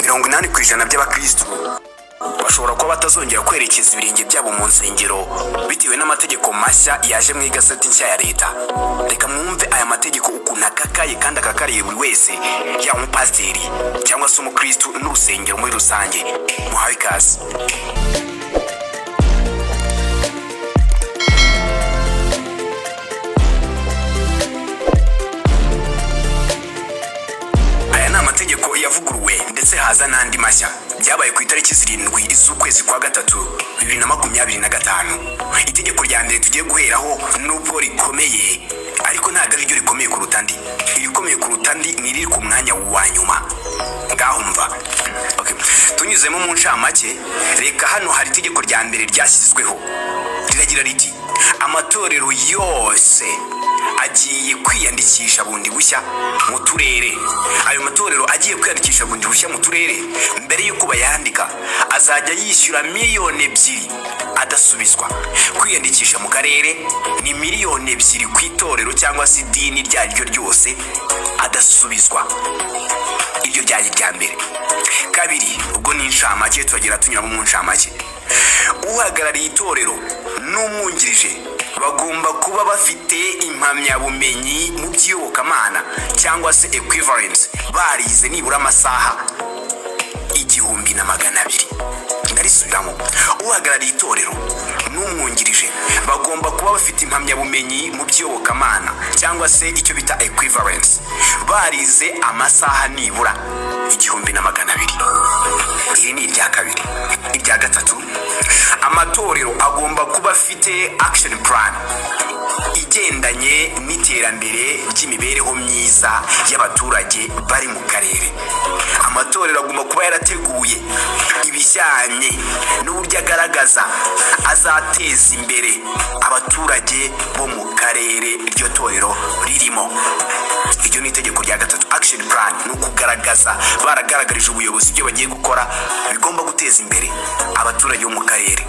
80% by'abakristo bashobora kuba batazongera kwerekeza ibirenge byabo mu nsengero bitewe n'amategeko mashya yaje mu igaseti nshya ya leta. Reka mwumve aya mategeko ukuntu akakaye kandi akakariye buri wese, yaba umupasiteri cyangwa se umukristo n'urusengero muri rusange. Muhawe ikaze. Amategeko yavuguruwe ndetse haza n'andi mashya byabaye ku itariki 7 z'ukwezi kwa gatatu 2025. Itegeko rya mbere tugiye guheraho nubwo rikomeye ariko ntabwo ari ryo rikomeye kuruta andi. Irikomeye kuruta andi ni riri ku mwanya wa nyuma. Ngaho mva. Tunyuzemo mu ncamake, reka hano hari itegeko rya mbere ryashyizweho. Riragira riti amatorero yose agiye kwiyandikisha bundi bushya mu turere. Ayo matorero agiye kwiyandikisha bundi bushya mu turere, mbere yuko bayandika azajya yishyura miliyoni 2 adasubizwa. Kwiyandikisha mu karere ni miliyoni 2 ku itorero cyangwa se idini ryaryo ryose adasubizwa. Iryo ryari rya mbere. Kabiri, ubwo ni incamake tugira tunyura mu ncamake. Uhagarariye itorero n'umwungirije bagomba kuba bafite impamyabumenyi mu by'iyobokamana cyangwa se equivalence, barize nibura amasaha 1200. Ndarisubiramo. Uhagarariye itorero n'umwungirije bagomba kuba bafite impamyabumenyi mu by'iyobokamana cyangwa se icyo bita equivalence, barize amasaha nibura 1200. Iri ni irya kabiri. Irya gatatu, amatorero agomba kuba afite action plan igendanye n'iterambere ry'imibereho myiza y'abaturage bari mu karere. Amatorero agomba kuba yarateguye ibijyanye n'uburyo agaragaza azateza imbere abaturage bo mu karere iryo torero ririmo. Iryo ni itegeko rya gatatu. Action plan ni ukugaragaza baragaragarije ubuyobozi ibyo bagiye gukora bigomba guteza imbere abaturage bo mu karere.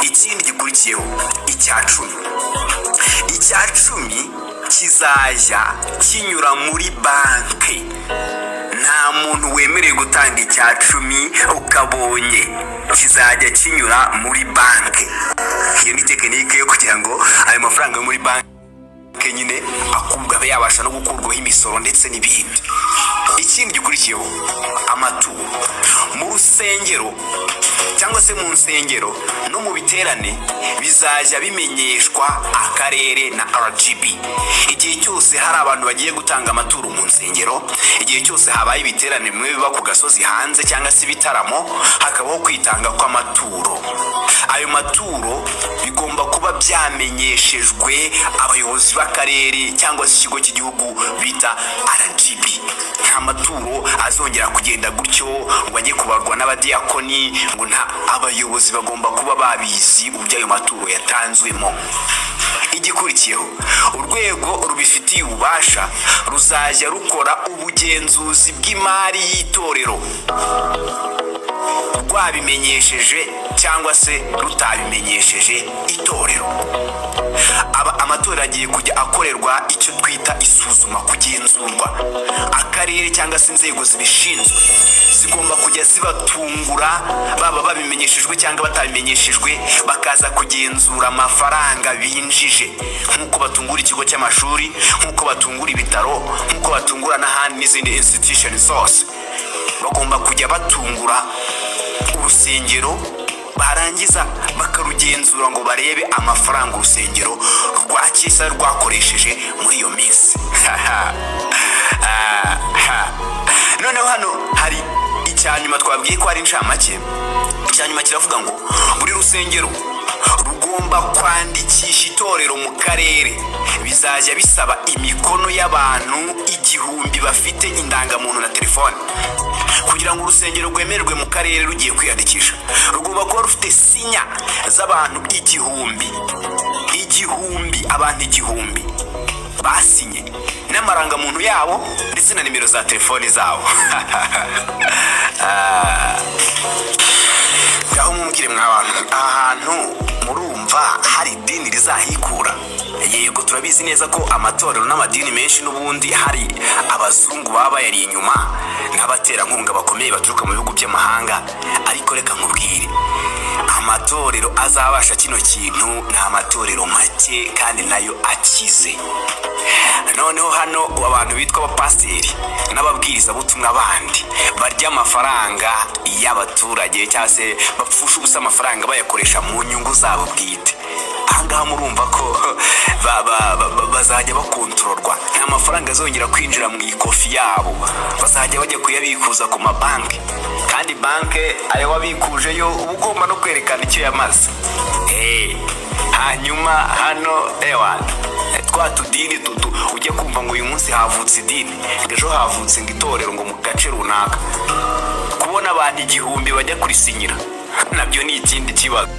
Ikindi gikurikiyeho, icya 10. Icya 10 kizajya kinyura muri banki. Nta muntu wemerewe gutanga icya 10 ukabonye. Kizajya kinyura muri banki. Iyo ni tekinike yo kugira ngo ayo mafaranga yo muri banki nyine akumva yabasha no gukurwaho imisoro ndetse n'ibindi. Ikindi gikurikiyeho, amaturo mu rusengero cyangwa se mu nsengero no mu biterane bizajya bimenyeshwa akarere na RGB. Igihe cyose hari abantu bagiye gutanga amaturo mu nsengero, igihe cyose habaye ibiterane bimwe biba ku gasozi hanze cyangwa se ibitaramo, hakabaho kwitanga kw'amaturo. Ayo maturo bigomba kuba byamenyeshejwe abayobozi b'akarere cyangwa se ikigo cy'igihugu bita RGB. Nta maturo azongera kugenda gutyo ngo ajye kubarwa n'abadiyakoni, ngo nta. Abayobozi bagomba kuba babizi uburyo ayo maturo yatanzwemo. Igikurikiyeho, urwego rubifitiye ububasha ruzajya rukora ubugenzuzi bw'imari y'itorero, rwabimenyesheje cyangwa se rutabimenyesheje itorero. Amatorero agiye kujya akorerwa icyo twita isuzuma, kugenzurwa. Akarere cyangwa se inzego zibishinzwe zigomba kujya zibatungura, baba babimenyeshejwe cyangwa batabimenyeshejwe, bakaza kugenzura amafaranga binjije, nk'uko batungura ikigo cy'amashuri, nk'uko batungura ibitaro, nk'uko batungura n'ahandi n'izindi institutions zose. Bagomba kujya batungura urusengero, barangiza bakarugenzura ngo barebe amafaranga urusengero rwakisa rwakoresheje muri iyo minsi. Noneho hano hari icyanyuma twabwiye ko ari incamake. Icyanyuma kiravuga ngo buri rusengero rugomba kwandikisha itorero mu karere. Bizajya bisaba imikono y'abantu 1000 bafite indangamuntu na telefone. Kugira ngo urusengero rwemererwe mu karere rugiye kwiyandikisha, rugomba kuba rufite sinya z'abantu 1000, abantu 1000 basinye n'amarangamuntu yabo ndetse na nimero za telefone zabo. Ngaho mumugire mwabantu, ahantu murumva hari idini rizahikura. Yego turabizi murabizi neza ko amatorero n'amadini menshi n'ubundi hari abazungu baba bayari inyuma n'abaterankunga bakomeye baturuka mu bihugu by'amahanga. Ariko reka nkubwire, amatorero azabasha kino kintu ni amatorero make kandi nayo akize. Noneho hano abantu bitwa abapasiteri n'ababwiriza butumwa bandi barya amafaranga y'abaturage cyangwa se bapfusha ubusa amafaranga bayakoresha mu nyungu zabo bwite. Ahangaha murumva ko bazajya bakontororwa, nta mafaranga azongera kwinjira mu ikofi yabo, bazajya bajya kuyabikuza ku mabanki, kandi banki ayo wabikujeyo uba ugomba no kwerekana icyo yamaze. Hanyuma hano twa tudini ujya kumva ngo uyu munsi havutse idini, ejo havutse ngo itorero ngo mu gace runaka, kubona abantu 1000 bajya kurisinyira nabyo ni ikindi kibazo.